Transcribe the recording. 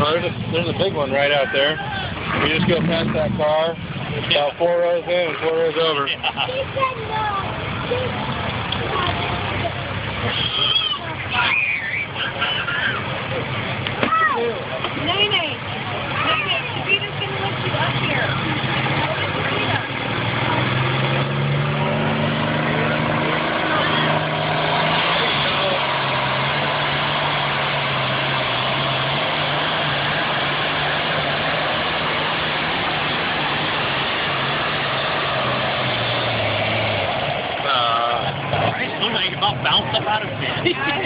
Oh, there's a big one right out there. We just go past that car, about 4 rows in and 4 rows over. Nene, Savita's going to lift you up here. Right? Look like you about bounced up out of bed.